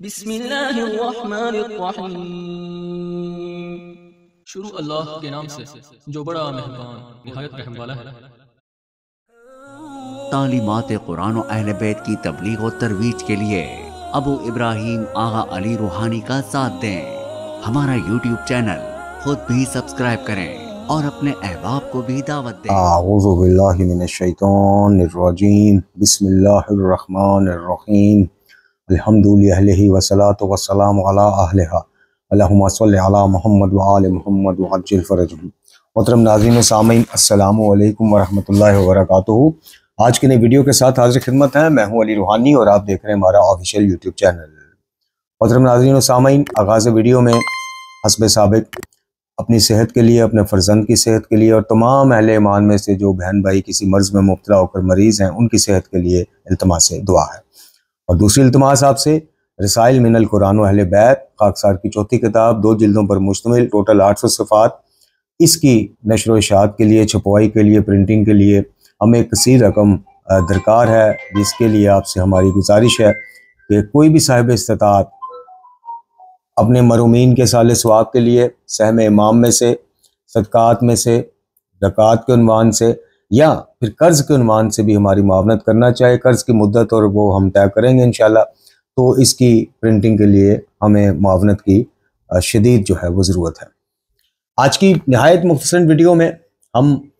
बिस्मिल्लाहिर्रहमानिर्रहीम। शुरू अल्लाह के नाम से जो बड़ा मेहरबान निहायत रहम वाला है। तालीमात कुरान और अहले बैत की तबलीग और तरवीज के लिए अबू इब्राहिम आगा अली रूहानी का साथ दें। हमारा यूट्यूब चैनल खुद भी सब्सक्राइब करें और अपने अहबाब को भी दावत दें। आऊज़ु बिल्लाहि मिनश्शैतानिर्रजीम। बिस्मिल्लाहिर्रहमानिर्रहीम। अल्हम्दुलिल्लाहि वस्सलातु वस्सलामु अला अहलिहा। अल्लाहुम्मा सल्लि अला मुहम्मद व आलि मुहम्मद व अज्जिल फरजहुम। मोहतरम नाज़रीन व सामीन, अस्सलामु अलैकुम व रहमतुल्लाहि व बरकातुहू। आज की नई वीडियो के साथ हाजिर खिदमत है। मैं हूं अली रूहानी और आप देख रहे हैं हमारा ऑफिशियल यूट्यूब चैनल। मोहतरम नाज़रीन व सामीन, आगाज़ वीडियो में हस्बे साबिक अपनी सेहत के लिए, अपने फ़र्जंद की सेहत के लिए और तमाम अहले ईमान में से जो बहन भाई किसी मर्ज़ में मुब्तला होकर मरीज़ हैं उनकी सेहत के लिए इल्तमास दुआ है। और दूसरी इल्तमास आपसे रसाइल मिनल कुरान व अहले बैत खाकसार की चौथी किताब 2 जिल्दों पर मुश्तमिल टोटल 800 सफ़ात, इसकी नशर व इशाअत के लिए, छपवाई के लिए, प्रिंटिंग के लिए हमें कसीर रकम दरकार है, जिसके लिए आपसे हमारी गुजारिश है कि कोई भी साहिब इस्तिताअत अपने मरूमीन के साले सवाब के लिए सहम इमाम में से, सदकात में से, ज़कात के उन्वान से या फिर कर्ज़ के उन्वान से भी हमारी मुआवनत करना चाहे। कर्ज़ की मुद्दत और वो हम तय करेंगे इंशाल्लाह। तो इसकी प्रिंटिंग के लिए हमें मुआवनत की शदीद जो है वो ज़रूरत है। आज की नहायत मुख्तसर वीडियो में हम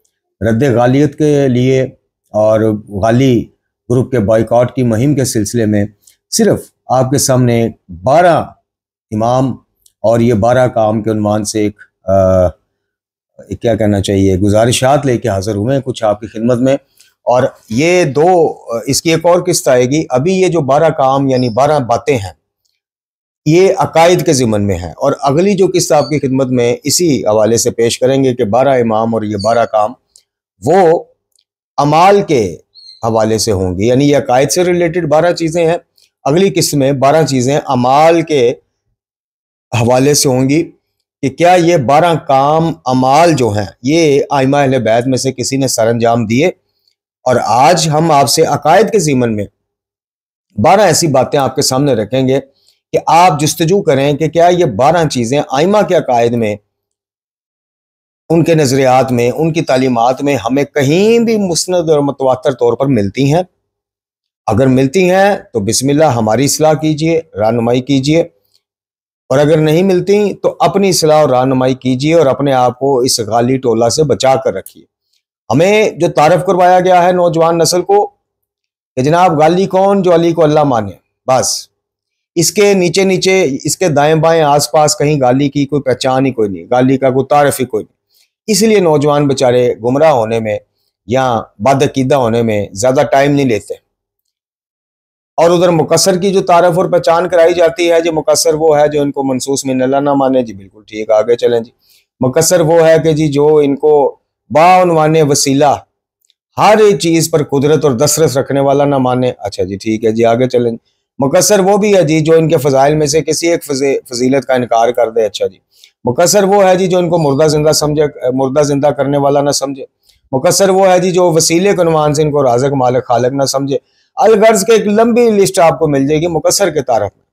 रद्द गालियत के लिए और गाली ग्रुप के बाइकआउट की मुहिम के सिलसिले में सिर्फ आपके सामने 12 इमाम और ये 12 काम के उन्वान से एक क्या कहना चाहिए गुजारिशात लेके हाजिर हुए हैं कुछ आपकी खिदमत में। और ये इसकी एक और किस्त आएगी। अभी ये जो 12 काम यानी 12 बातें हैं ये अकायद के ज़िमन में है, और अगली जो किस्त आपकी खिदमत में इसी हवाले से पेश करेंगे कि 12 इमाम और ये 12 काम वो अमाल के हवाले से होंगी, यानी ये अकायद से रिलेटेड 12 चीज़ें हैं। अगली किस्त में 12 चीज़ें अमाल के हवाले से होंगी कि क्या ये 12 काम अमाल जो हैं ये आइमा अहले बैत में से किसी ने सरअंजाम दिए। और आज हम आपसे अकायद के ज़ीमन में 12 ऐसी बातें आपके सामने रखेंगे कि आप जुस्तजू करें कि क्या ये 12 चीज़ें आइमा के अकायद में, उनके नज़रियात में, उनकी तालीमात में हमें कहीं भी मुस्नद और मुतवातर तौर पर मिलती हैं। अगर मिलती हैं तो बिस्मिल्लाह हमारी इस्लाह कीजिए, रहनुमाई कीजिए, और अगर नहीं मिलती तो अपनी इस्लाह और रहनुमाई कीजिए और अपने आप को इस गाली टोला से बचा कर रखिए। हमें जो तारफ़ करवाया गया है नौजवान नस्ल को कि जनाब गाली कौन, जो अली को अल्लाह माने, बस इसके नीचे नीचे, इसके दाएं बाएं आसपास कहीं गाली की कोई पहचान ही कोई नहीं, गाली का कोई तारफ़ ही कोई नहीं। इसलिए नौजवान बेचारे गुमराह होने में या बदअकीदा होने में ज़्यादा टाइम नहीं लेते। और उधर मुकस्सर की जो तारफ़ और पहचान कराई जाती है, जो मुकस्सर वो है जो इनको मनसूस में अल्लाह ना माने जी, बिल्कुल ठीक, आगे चलें जी। मुकस्सर वो है कि जी जो इनको बाउनवाने वसीला हर एक चीज़ पर कुदरत और दस्तरस रखने वाला ना माने। अच्छा जी ठीक है जी, आगे चलें। मुकस्सर वो भी है जी जो इनके फ़ज़ाइल में से किसी एक फजीलत का इनकार कर दे। अच्छा जी। मुकस्सर वो है जी जो इनको मुर्दा जिंदा समझे, मुर्दा जिंदा करने वाला ना समझे। मुकस्सर वो है जी जो वसीले के अनुमान से इनको राज़िक मालिक खालिक ना समझे। अलगर्ज के एक लंबी लिस्ट आपको मिल जाएगी मुकस्सर के तारफ़ में,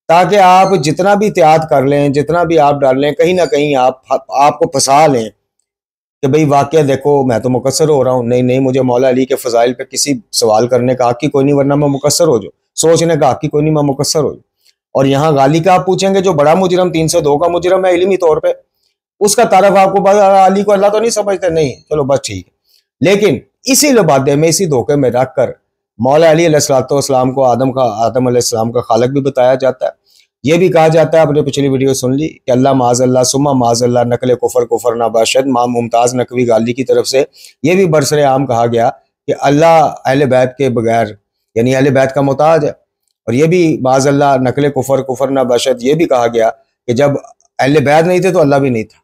ताकि आप जितना भी त्याग कर लें, जितना भी आप डाल लें, कहीं ना कहीं आपको फंसा लें कि भाई वाकया देखो मैं तो मुकस्सर हो रहा हूँ। नहीं नहीं, मुझे मौला अली के फ़ज़ाइल पे किसी सवाल करने का हक़ ही कोई नहीं, वरना मैं मुकस्सर हो जाऊँ। सोचने का हक़ ही कोई नहीं, मैं मुकस्सर हो जाऊँ। और यहाँ गाली का आप पूछेंगे जो बड़ा मुजरम 302 का मुजरम है इल्मी तौर पर, उसका तारफ़ आपको अली को अल्लाह तो नहीं समझते, नहीं चलो बस ठीक है। लेकिन इसी लबादे में, इसी धोखे में रख कर मौला अली अलैहिस्सलाम को आदम अलैहिस्सलाम का खालिक भी बताया जाता है। यह भी कहा जाता है, आपने पिछली वीडियो सुन ली, कि अल्लाह माज़अल्लाह सुम्मा माज़अल्लाह नकल कुफर ना बाशद मां मुमताज़ नकवी गाली की तरफ से यह भी बरसरे आम कहा गया कि अल्लाह अहले बैत के बगैर यानी अहले बैत का मोहताज है। और यह भी माज़अल्लाह नकल कुफर ना बाशद यह भी कहा गया कि जब अहले बैत नहीं थे तो अल्लाह भी नहीं था।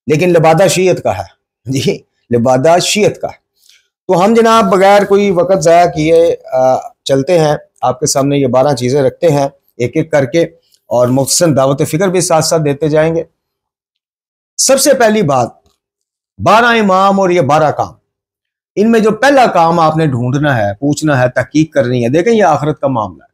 लेकिन लिबादा शीयत का है जी, लिबादा शीयत का है। तो हम जनाब बगैर कोई वक़्त ज़ाया किए चलते हैं, आपके सामने ये 12 चीज़ें रखते हैं एक एक करके, और मुख्तसर दावत फ़िक्र भी साथ साथ देते जाएंगे। सबसे पहली बात, 12 इमाम और ये 12 काम, इनमें जो पहला काम आपने ढूंढना है, पूछना है, तहकीक करनी है। देखें ये आखिरत का मामला है।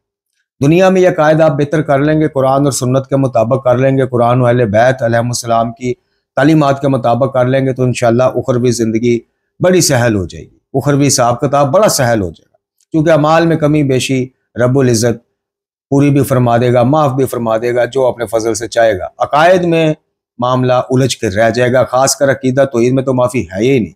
दुनिया में यह कायदा आप बेहतर कर लेंगे, कुरान और सुन्नत के मुताबिक कर लेंगे, कुरान और अहले बैत अलैहिस्सलाम की तालीमात के मुताबिक कर लेंगे, तो इंशाअल्लाह उखरवी ज़िंदगी बड़ी सहल हो जाएगी, उखरवी हिसाब किताब बड़ा सहल हो जाएगा। क्योंकि अमाल में कमी बेशी रब्बुल इज़्ज़त पूरी भी फरमा देगा, माफ़ भी फरमा देगा, जो अपने फजल से चाहेगा। अकायद में मामला उलझ कर रह जाएगा, खासकर अकीदा तौहीद में तो माफ़ी है ही नहीं।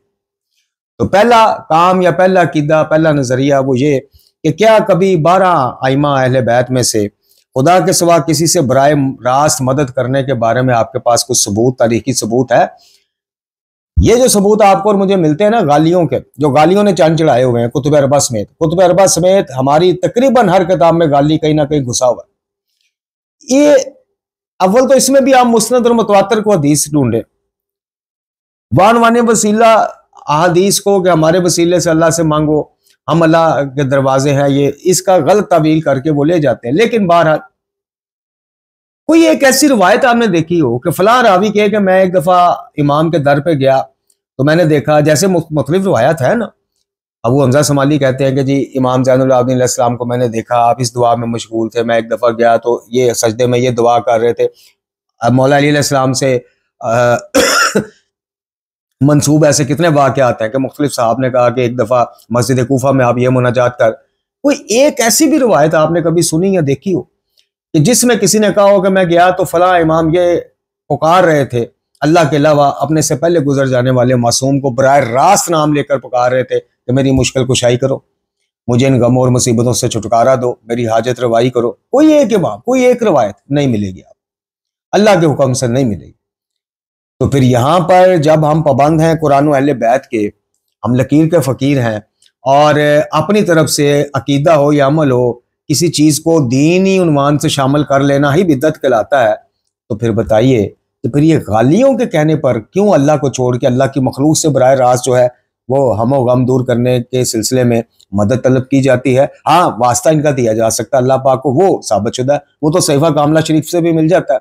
तो पहला काम या पहला अकीदा, पहला नज़रिया वो ये कि क्या कभी 12 आइमा अहले बैत में से खुदा के सिवा किसी से बराए रास्त मदद करने के बारे में आपके पास कुछ सबूत, तारीखी सबूत है? ये जो सबूत आपको और मुझे मिलते हैं ना गालियों के, जो गालियों ने चांद चढ़ाए हुए हैं कुतुब अरबा समेत, कुतुब अरबा समेत हमारी तकरीबन हर किताब में गाली कहीं ना कहीं घुसा हुआ है। ये अव्वल तो इसमें भी आप मुस्नद और मुतवातर को हदीस ढूंढे, वान वसीला अहादीस को कि हमारे वसीले से अल्लाह से मांगो, हम अल्लाह के दरवाजे हैं, ये इसका गलत तावील करके वो ले जाते हैं। लेकिन बहरहाल कोई एक ऐसी रिवायत आपने देखी हो कि फलां रावी कहे कि मैं एक दफा इमाम के दर पे गया तो मैंने देखा, जैसे मुख्तलिफ रिवायत है ना, अबू हमजा समाली कहते हैं कि जी इमाम ज़ैनुल आबिदीन अलैहिस्सलाम को मैंने देखा, आप इस दुआ में मशगूल थे, मैं एक दफा गया तो ये सजदे में ये दुआ कर रहे थे। अब मौला अली अलैहिस्सलाम से मंसूब ऐसे कितने वाक़यात हैं कि मुख्तलिफ साहब ने कहा कि एक दफा मस्जिद कूफा में आप ये मुनाजात कर। कोई एक ऐसी भी रिवायत आपने कभी सुनी या देखी हो कि जिसमें किसी ने कहा हो कि मैं गया तो फला इमाम ये पुकार रहे थे, अल्लाह के अलावा अपने से पहले गुजर जाने वाले मासूम को बराह रास्त नाम लेकर पुकार रहे थे कि मेरी मुश्किल कुशाई करो, मुझे इन गमों और मुसीबतों से छुटकारा दो, मेरी हाजत रवाई करो? कोई एक इमाम, कोई एक रिवायत नहीं मिलेगी, आप अल्लाह के हुक्म से नहीं मिलेगी। तो फिर यहाँ पर जब हम पाबंद हैं कुरान अहले बैत के, हम लकीर के फ़कीर हैं और अपनी तरफ से अकीदा हो या अमल हो, किसी चीज़ को दीनी उन्वान से शामिल कर लेना ही बिद्दत कहलाता है, तो फिर बताइए कि फिर ये गालियों के कहने पर क्यों अल्लाह को छोड़ के अल्लाह की मखलूक से बराह रास्त जो है वो हमो गम दूर करने के सिलसिले में मदद तलब की जाती है? हाँ, वास्ता इनका दिया जा सकता है अल्लाह पाक को, वो साबित शुदा है, वो तो सहीफा कामला शरीफ से भी मिल जाता है,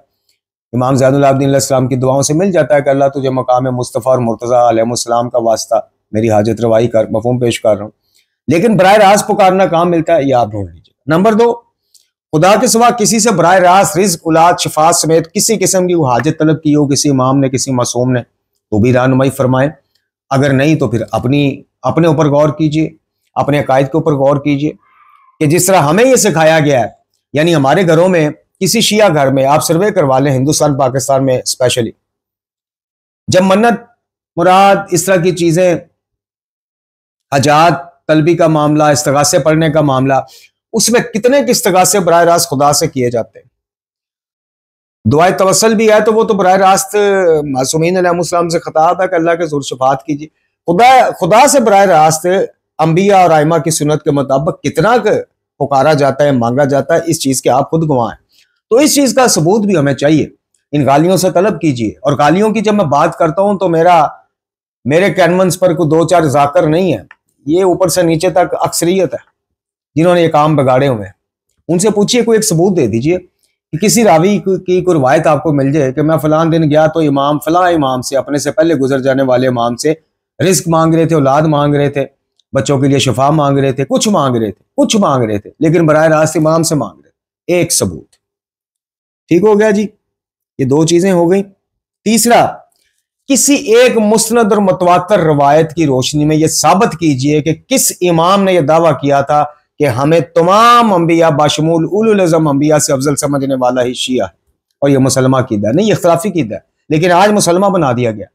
इमाम ज़ैनुल आबिदीन अलैहिस्सलाम की दुआओं से मिल जाता है कि अल्लाह तुझे मकाम मुस्तफ़ा और मुर्तज़ा अलैहिस्सलाम का वास्ता मेरी हाजत रवाई कर, मफ़हूम पेश कर रहा हूँ। लेकिन बराह रास्त पुकारना काम मिलता है, ये आप ढूंढ लीजिए। नंबर 2, खुदा के सिवा किसी से बराह रास्त रिज़्क़, औलाद, शिफात समेत किसी किस्म की हाजत तलब की हो किसी इमाम ने, किसी मासूम ने, तो भी रहनुमाई फरमाएं। अगर नहीं तो फिर अपने ऊपर गौर कीजिए, अपने अकायद के ऊपर गौर कीजिए कि जिस तरह हमें यह सिखाया गया है, यानी हमारे घरों में किसी शिया घर में आप सर्वे करवा लें, हिंदुस्तान पाकिस्तान में स्पेशली, जब मन्नत मुराद इस तरह की चीजें, हजात तलबी का मामला, इस्तिगासे पढ़ने का मामला, उसमें कितने के इस्तिगासे बराह रास्त खुदा से किए जाते हैं। दुआए तवस्सुल भी है तो वो तो बराह रास्त मासूमीन अलैहिस्सलाम से खिताब है कि अल्लाह के ज़ुर शफात कीजिए। खुदा से बराह रास्त अंबिया और आइमा की सुन्नत के मुताबिक कितना पुकारा जाता है, मांगा जाता है, इस चीज़ के आप खुद गवाह हैं। तो इस चीज़ का सबूत भी हमें चाहिए, इन गालियों से तलब कीजिए। और गालियों की जब मैं बात करता हूं तो मेरे कैनवंस पर कोई 2-4 जाकर नहीं है, ये ऊपर से नीचे तक अक्सरियत है जिन्होंने ये काम बिगाड़े हुए हैं। उनसे पूछिए, कोई एक सबूत दे दीजिए कि किसी रावी की कोई रवायत आपको मिल जाए कि मैं फलां दिन गया तो इमाम फलां इमाम से, अपने से पहले गुजर जाने वाले इमाम से रिस्क मांग रहे थे, औलाद मांग रहे थे, बच्चों के लिए शिफा मांग रहे थे, कुछ मांग रहे थे, लेकिन बराह रास्त इमाम से मांग रहे थे। एक सबूत ठीक हो गया जी, ये 2 चीजें हो गई। तीसरा, किसी एक मुस्नद और मुतवातर रवायत की रोशनी में यह साबित कीजिए कि किस इमाम ने यह दावा किया था कि हमें तमाम अंबिया बाशमूल उलुल अज़म अंबिया से अफजल समझने वाला ही शिया है, और यह मुसलमा कीदा नहीं, इख्तिलाफी कीदा है, लेकिन आज मुसलमा बना दिया गया।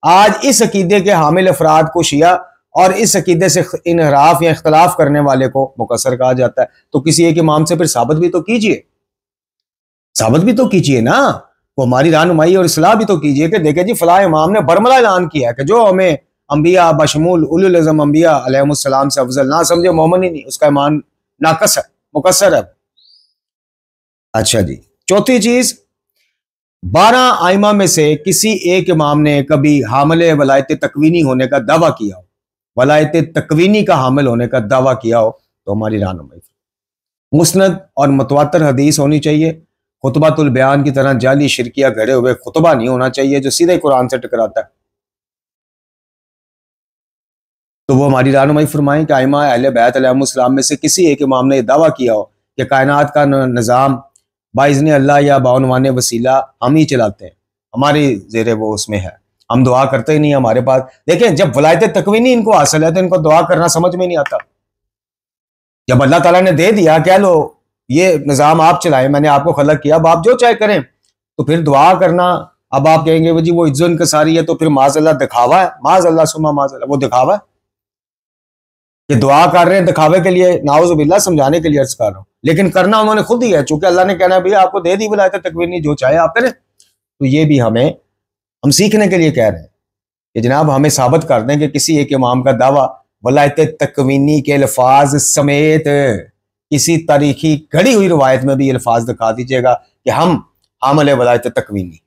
आज इस अकीदे के हामिल अफराद को शिया और इस अकीदे से इनहराफ या इख्तलाफ करने वाले को मुकस्सर कहा जाता है। तो किसी एक इमाम से फिर साबित भी तो कीजिए ना, वो हमारी रहनुमाई और इस्लाह भी तो कीजिए कि देखे जी फलां इमाम ने बरमला ऐलान किया है कि जो हमें अंबिया बशमूल उलुल अज़म अंबिया अलैहिस्सलाम से अफजल ना समझे मोमिन ही नहीं, उसका ईमान नाकस है, मुकस्सर है। अच्छा जी, चौथी चीज, 12 आइमा में से किसी एक इमाम ने कभी हामिल वलायत तकवीनी होने का दावा किया हो, वलायत तकवीनी का हामिल होने का दावा किया हो, तो हमारी रहनुमाई मुस्नद और मुतवातर हदीस होनी चाहिए। खुतबातुल बयान की तरह जाली शिरकिया घड़े हुए खुतबा नहीं होना चाहिए जो सीधे कुरान से टकराता है। तो वो हमारी रहनुमाई फरमाएं कि आइमा अहले बैत अलैहिस्सलाम में से किसी एक इमाम ने दावा किया हो कि कायनात का निज़ाम बाइज़्न अल्लाह या बाउनवान वसीला हम ही चलाते हैं, हमारी ज़ेरे वो उसमें है, हम दुआ करते ही नहीं हमारे पास। देखें, जब वलायत तकवीनी इनको हासिल है तो इनको दुआ करना समझ में नहीं आता। जब अल्लाह ताला ने दे दिया, कह लो ये निज़ाम आप चलाएं, मैंने आपको खलक किया, अब आप जो चाहे करें, तो फिर दुआ करना। अब आप कहेंगे वो जी वो इज्जत इनकसारी है, तो फिर माज़अल्लाह दिखावा है, माज़अल्लाह सुमा माज़अल्लाह, वो दिखावा है कि दुआ कर रहे हैं दिखावे के लिए, नाउज़ुबिल्लाह, समझाने के लिए अर्ज कर रहा हूं, लेकिन करना उन्होंने खुद ही है। चूंकि अल्लाह ने कहना भैया आपको दे दी वलायत तकवीनी, जो चाहे आप करें, तो ये भी हम सीखने के लिए कह रहे हैं कि जनाब हमें साबित कर दें कि किसी एक इमाम का दावा वलायत तकवीनी के अल्फाज समेत किसी तारीखी घड़ी हुई रवायत में भी अल्फाज दिखा दीजिएगा कि हम हामिल वलायत तकवीनी।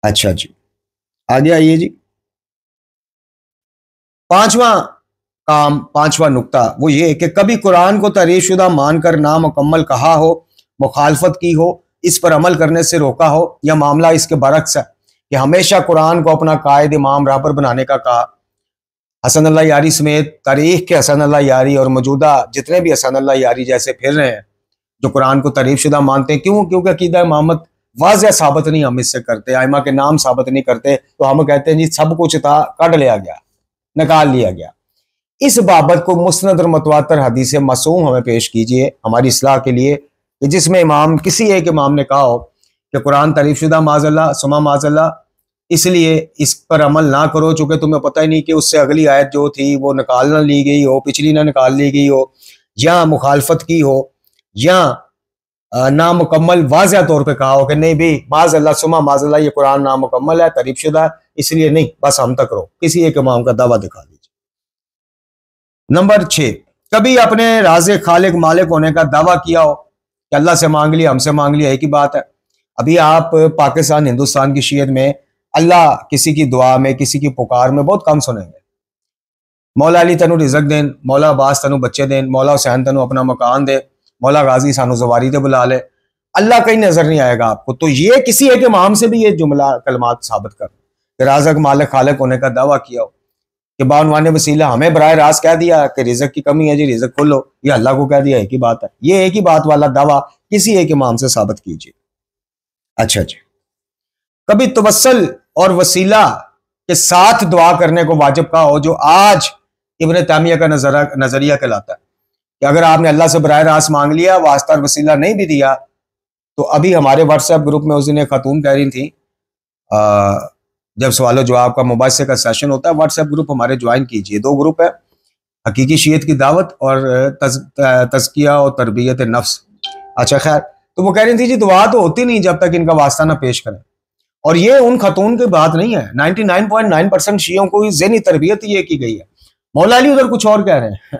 अच्छा जी, आगे आइए जी। पांचवा नुक्ता वो ये कि कभी कुरान को तहरीरशुदा मानकर नामुकम्मल कहा हो, मुखालफत की हो, इस पर अमल करने से रोका हो, या मामला इसके बरक्स है कि हमेशा कुरान को अपना कायद इमाम रहबर बनाने का कहा। हसन अल्लाह यारी समेत तारीख के हसन अल्लाह यारी और मौजूदा जितने भी हसन अल्लाह यारी जैसे फिर रहे हैं जो कुरान को तहरीरशुदा मानते हैं, क्यों? क्योंकि अकीदा इमामत वाज़ह साबित नहीं हम इससे करते, आइमा के नाम साबित नहीं करते, तो हम कहते हैं जी सब कुछ था, कट लिया गया, निकाल लिया गया। इस बाबत को मुस्नद और मुतवातर हदीस मासूम हमें पेश कीजिए हमारी इस्लाह के लिए, कि जिसमें इमाम किसी एक इमाम ने कहा हो कि कुरान तहरीरशुदा माज़अल्लाह सुमा माज़अल्लाह, इसलिए इस पर अमल ना करो चूंकि तुम्हें पता ही नहीं कि उससे अगली आयत जो थी वो निकाल ना ली गई हो, पिछली ना निकाल ली गई हो, या मुखालफत की हो, या नामुकम्मल वाज़ह तौर पे कहा हो कि नहीं भी माज़अल्लाह सुमा माज़अल्लाह ये कुरान नामुकम्मल है, तहरीरशुदा, इसलिए नहीं, बस हम तक रहो। किसी एक इमाम का दावा दिखा दीजिए। नंबर 6, कभी अपने राज़े खालिक मालिक होने का दावा किया हो कि अल्लाह से मांग लिया, हमसे मांग लिया, एक ही बात है। अभी आप पाकिस्तान हिंदुस्तान की शीयत में अल्लाह किसी की दुआ में, किसी की पुकार में बहुत कम सुनेंगे। मौला अली तनु रिजक देन, मौला अब्बास तनु बच्चे देन, मौला हुसैन तनु अपना मकान दे, मौला गाजी सानू जवारी दे बुला ले, अल्लाह कहीं नजर नहीं आएगा आपको। तो ये किसी एक इमाम से भी ये जुमला कलमात साबित कर कि राज़क मालिक खालिक होने का दावा किया हो कि बानवाने वसीला हमें बराह रास्त कह दिया कि रिजक की कमी है जी, रिजक खोलो, ये अल्लाह को कह दिया, एक ही बात है। ये एक ही बात वाला दावा किसी एक इमाम से साबित कीजिए। अच्छा जी, कभी तवस्सल और वसीला के साथ दुआ करने को वाजिब कहा हो, जो आज इब्न तैमिया का नजरिया कहलाता है कि अगर आपने अल्लाह से बराह रास्त मांग लिया, वास्ता और वसीला नहीं भी दिया, तो अभी हमारे व्हाट्सएप ग्रुप में उस दिन एक खातून कह रही थी, जब सवाल जवाब का मुबाहिसे का सेशन होता है, व्हाट्सएप ग्रुप हमारे ज्वाइन कीजिए। 2 ग्रुप है, हकीकी शीयत की दावत और तज़किया और तरबियत नफ्स। अच्छा खैर, तो वो कह रही थी जी दुआ तो होती नहीं जब तक इनका वास्ता ना पेश करें। और ये उन खतून की बात नहीं है, 99.9% शियों को ज़हनी तरबियत ये की गई है। मौला अली उधर कुछ और कह रहे हैं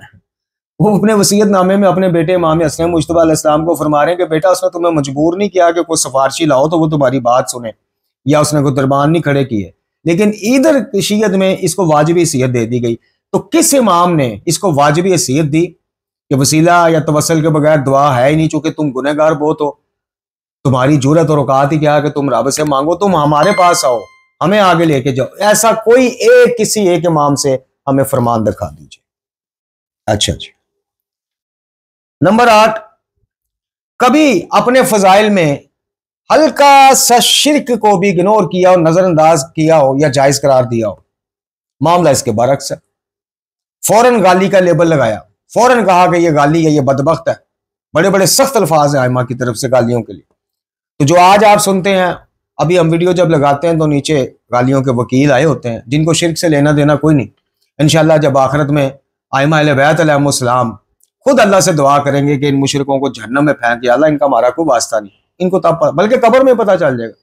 वो अपने वसीयत नामे में अपने बेटे इमाम हसन मुज्तबा अलैहिस्सलाम को फरमा रहे हैं कि बेटा उसने तुम्हें मजबूर नहीं किया कि कोई सिफारशी लाओ तो वो तुम्हारी बात सुने, या उसने कोई दरबान नहीं खड़े किए, लेकिन इधर शीयत में इसको वाजिबी हैसियत दे दी गई। तो किस इमाम ने इसको वाजिबी हैसियत दी कि वसीला या तवस्सल के बगैर दुआ है ही नहीं, चूंकि तुम गुनहगार बहुत हो, तुम्हारी जुरत और औकात ही क्या है कि तुम रब से मांगो, तुम हमारे पास आओ, हमें आगे लेके जाओ। ऐसा कोई एक किसी एक इमाम से हमें फरमान दिखा दीजिए। अच्छा जी, नंबर 8, कभी अपने फजाइल में हल्का सा शिरक को भी इग्नोर किया और नजरअंदाज किया हो या जायज करार दिया हो, मामला इसके बरक्स है। फौरन गाली का लेबल लगाया, फौरन कहा कि ये गाली है, ये बदबख्त है। बड़े बड़े सख्त अल्फाज हैं आइमा की तरफ से गालियों के लिए। तो जो आज आप सुनते हैं, अभी हम वीडियो जब लगाते हैं तो नीचे गालियों के वकील आए होते हैं जिनको शिरक से लेना देना कोई नहीं। इंशाल्लाह जब आखिरत में आइमा अहले बैत अलैहिमुस्सलाम खुद अल्लाह से दुआ करेंगे कि इन मुशरिकों को जहन्नम में फेंक दिया, अल्लाह इनका हमारा कोई वास्ता नहीं, इनको तब बल्कि कब्र में पता चल जाएगा।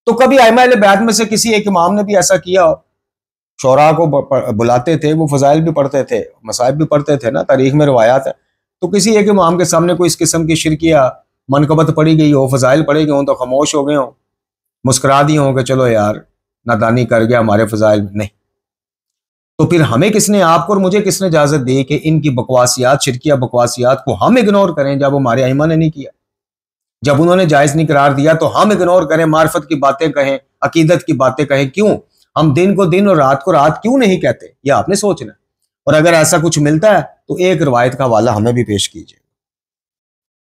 तो कभी आइमा अहले बैत में से किसी एक इमाम ने भी ऐसा किया हो, शोरा को बुलाते थे, वो फजाइल भी पढ़ते थे, मसाइब भी पढ़ते थे ना, तारीख में रवायात है। तो किसी एक इमाम के सामने कोई इस किस्म की शिरकिया मनकबत पड़ी गई हो, फजाइल पड़े गए हों, तो खामोश हो गए हों, मुस्कुरा दिए हों कि चलो यार नादानी कर गया, हमारे फजाइल नहीं। तो फिर हमें किसने, आपको और मुझे किसने इजाजत दी कि इनकी बकवासियात, शिरकिया बकवासियात को हम इग्नोर करें जब हमारे आइमा ने नहीं किया, जब उन्होंने जायज नहीं करार दिया तो हम इग्नोर करें, मार्फत की बातें कहें, अकीदत की बातें कहें। क्यों हम दिन को दिन और रात को रात क्यों नहीं कहते, ये आपने सोचना। और अगर ऐसा कुछ मिलता है तो एक रवायत का हवाला हमें भी पेश कीजिए।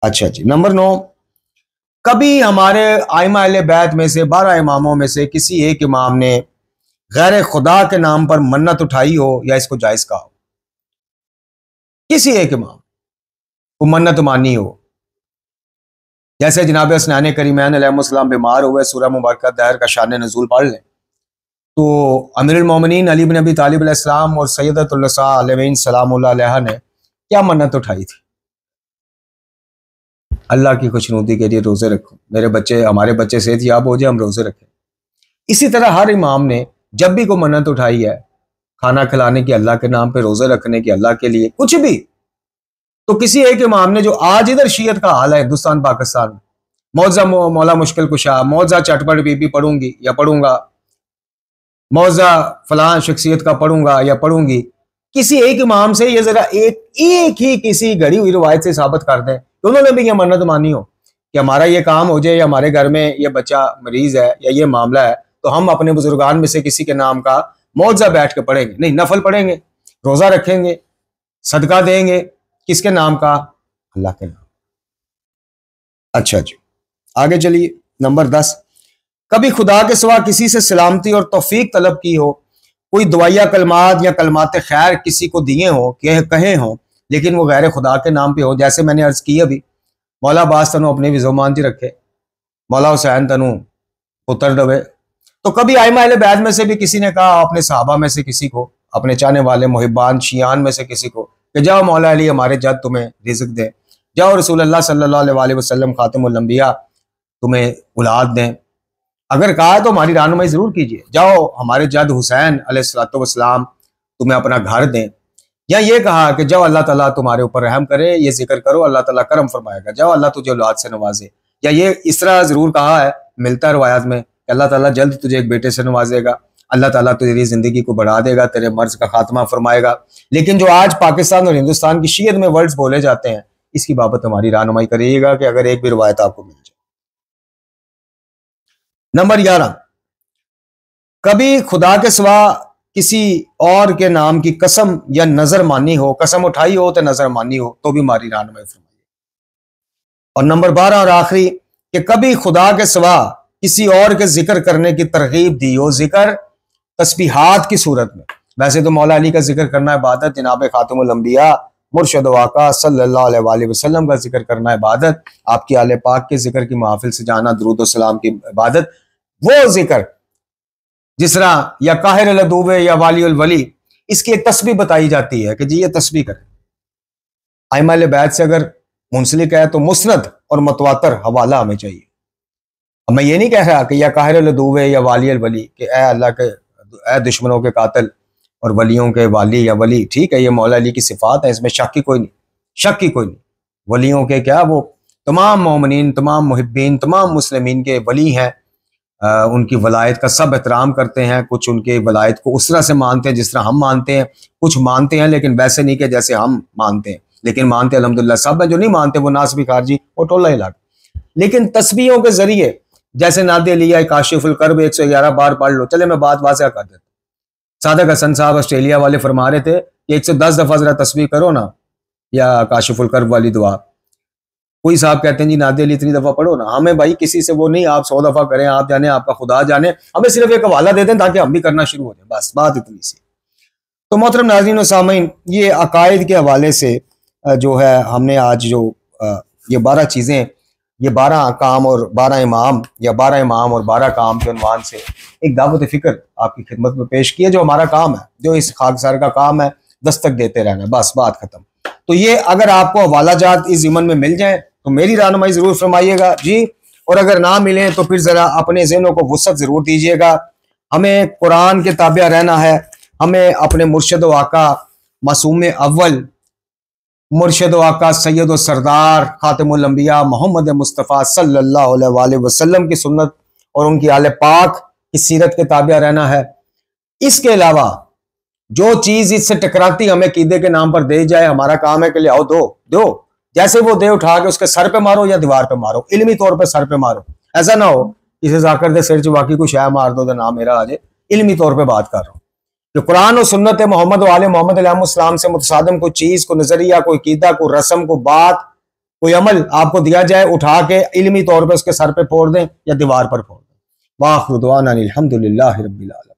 अच्छा जी, नंबर 9, कभी हमारे आइमा अहले बैत में से 12 इमामों में से किसी एक इमाम ने गैर खुदा के नाम पर मन्नत उठाई हो या इसको जायज कहा हो। किसी एक इमाम को मन्नत मानी हो, जैसे जनाब हसनैन करीमैन अलैहिस्सलाम बीमार हुए, सूरह मुबारक दहर का शान नज़ूल पढ़ लें तो अमीरुल मोमिनीन अली बिन अबी तालिब अलैहिस्सलाम और सैयदतुल निसा अलैहिन सलामुल्लाह अलैहा ने क्या मन्नत उठाई थी? अल्लाह की खुशनुदी के लिए रोजे रखो, मेरे बच्चे, हमारे बच्चे सेहतयाब हो जाए, हम रोजे रखें। इसी तरह हर इमाम ने जब भी कोई मन्नत उठाई है, खाना खिलाने की अल्लाह के नाम पे, रोजे रखने की अल्लाह के लिए, कुछ भी, तो किसी एक इमाम ने, जो आज इधर शीयत का हाल है हिंदुस्तान पाकिस्तान में, मौजा मौला मुश्किल कुशा, मौजा चटपट बीबी पढ़ूंगी या पढ़ूंगा, मौजा फलां शख्सियत का पढ़ूंगा या पढ़ूंगी, किसी एक इमाम से ये जरा एक ही किसी घड़ी हुई रिवायत से साबित कर दें कि उन्होंने भी ये मन्नत मानी हो कि हमारा ये काम हो जाए, या हमारे घर में ये बच्चा मरीज है या ये मामला है, तो हम अपने बुजुर्गान में से किसी के नाम का मौजा बैठ के पढ़ेंगे, नहीं नफल पढ़ेंगे, रोजा रखेंगे, सदका देंगे, किसके नाम का? अल्लाह के नाम। अच्छा जी, आगे चलिए, नंबर 10, कभी खुदा के सिवा किसी से सलामती और तौफीक तलब की हो, कोई दुआया कलमात या कलमात खैर किसी को दिए हो, कहे हो, लेकिन वो गैर खुदा के नाम पे हो, जैसे मैंने अर्ज की अभी, मौला बास तनु अपनी विजोमान जी रखे, मौला हुसैन तनु पुत्र डबे। तो कभी आइमा अहले बैत में से भी किसी ने कहा, अपने सहाबा में से किसी को, अपने चाहने वाले मुहिबान शियान में से किसी को, कि जाओ मौला अली हमारे जद तुम्हें रिज़्क दें, जाओ रसूलुल्लाह सल्लल्लाहु अलैहि वसल्लम खातिमुल अंबिया तुम्हें औलाद दें। अगर कहा है तो हमारी रहनुमाई जरूर कीजिए, जाओ हमारे जद हुसैन अलैहिस्सलातु वस्सलाम तुम्हें अपना घर दें, या ये कहा कि जाओ अल्लाह ताला तुम्हारे ऊपर रहम करे, ये जिक्र करो अल्लाह ताला करम फरमाएगा, जाओ अल्लाह तुझे औलाद से नवाजे, या ये इस तरह जरूर कहा है, मिलता है रवायात में कि अल्लाह ताला जल्द तुझे एक बेटे से नवाजेगा, अल्लाह ताला तेरी जिंदगी को बढ़ा देगा, तेरे मर्ज का खात्मा फरमाएगा। लेकिन जो आज पाकिस्तान और हिंदुस्तान की शीयत में वर्ड्स बोले जाते हैं, इसकी बाबत हमारी रहनुमाई करिएगा कि अगर एक भी रवायत आपको मिल जाए। नंबर 11, कभी खुदा के सिवा किसी और के नाम की कसम या नजर मानी हो, कसम उठाई हो तो नजर मानी हो, तो भी हमारी रहनुमाई फरमाइए। और नंबर 12 और आखिरी, कि कभी खुदा के सिवा किसी और के जिक्र करने की तरगीब दी हो, जिक्र तस्बीहात की सूरत में। वैसे तो मौला अली का जिक्र करना इबादत, जनाब खातिमुल अंबिया मुर्शद वाका सल्लल्लाहु अलैहि वसल्लम का जिक्र करना इबादत, आपकी आले पाक के जिक्र की महफिल से जाना दुरूद सलाम की इबादत, वो जिक्र जिस तरह या काहिर लदूबे या वाली उल वली, इसकी एक तस्बीह बताई जाती है कि जी ये तस्बीह करें। आइमा अहले बैत से अगर मुंसलिक है तो मुस्नद और मतवातर हवाला हमें चाहिए। अब मैं ये नहीं कह रहा कि या काहिर लदूबे या वाली उल वली, कि ए अल्लाह के, ए दुश्मनों के कातिल और वलियों के वाली या वली, ठीक है ये मौला अली की सिफात है, इसमें शक की कोई नहीं, शक की कोई नहीं। वलियों के क्या, वो तमाम मोमिनीन, तमाम मुहिब्बीन, तमाम मुस्लिमीन के वली हैं, उनकी वलायत का सब एहतराम करते हैं, कुछ उनके वलायत को उस तरह से मानते हैं जिस तरह हम मानते हैं, कुछ मानते हैं लेकिन वैसे नहीं कि जैसे हम मानते हैं, लेकिन मानते अल्हम्दुलिल्लाह सब हैं। जो नहीं मानते वो नासबी खारजी, वो टोला इलाक। लेकिन तस्बीहों के जरिए, जैसे नादे लिया काशिफुल कर्ब 111 बार पढ़ लो, चले मैं बात वाज़ेह कर देता। सादक हसन साहब ऑस्ट्रेलिया वाले फरमा रहे थे कि 110 दफा जरा तस्बीह करो ना, या काशिफुल कर्ब वाली दुआ। कोई साहब कहते हैं जी नादे अली इतनी दफा पढ़ो ना। हमें भाई किसी से वो नहीं, आप 100 दफा करें, आप जाने, आपका खुदा जाने, हमें सिर्फ एक हवाला दे दें ताकि हम भी करना शुरू हो जाए, बस बात इतनी सी। तो मोहतरम नाज़रीन और सामीन, ये अकायद के हवाले से जो है हमने आज जो ये 12 चीज़ें, ये 12 काम और 12 इमाम, या 12 इमाम और 12 काम के उन्वान से एक दावत फ़िक्र आपकी खिदमत में पेश किया, जो हमारा काम है, जो इस खाकसार का काम है, दस्तक देते रहना, बस बात खत्म। तो ये अगर आपको हवाला जात इस ज़िमन में मिल जाए तो मेरी रहनुमाई ज़रूर फरमाइएगा जी, और अगर ना मिले तो फिर ज़रा अपने ज़हनों को वुसअत ज़रूर दीजिएगा। हमें कुरान के ताबिया रहना है, हमें अपने मुर्शिद व आका मासूम अव्वल, मुर्शिद व आका सैयद व सरदार खातिमुल अंबिया मोहम्मद मुस्तफ़ा सल्लल्लाहु अलैहि वसल्लम की सुन्नत और उनकी आले पाक की सीरत के ताबिया रहना है। इसके अलावा जो चीज़ इससे टकराती हमें कीदे के नाम पर दे जाए, हमारा काम है कि ले आओ दो, जैसे वो दे उठा के उसके सर पे मारो या दीवार पे मारो, इल्मी तौर पे सर पे मारो। ऐसा ना हो किसी जाकर दे सिर च बाकी कोई शय मार दो तो नाम मेरा आ जाए। इल्मी तौर पे बात कर रहा हूँ कि कुरान और सुन्नत मोहम्मद वाले मोहम्मद अलैहिस्सलाम से मुतसादम कोई चीज़, कोई नजरिया, कोई कीदा, कोई रस्म, कोई बात कोई अमल आपको दिया जाए, उठा के इल्मी तौर पे उसके सर पे फोड़ दें या दीवार पर फोड़ दें। वाखिर दुआना अनिल हम्दुलिल्लाहि रब्बिल आलमीन।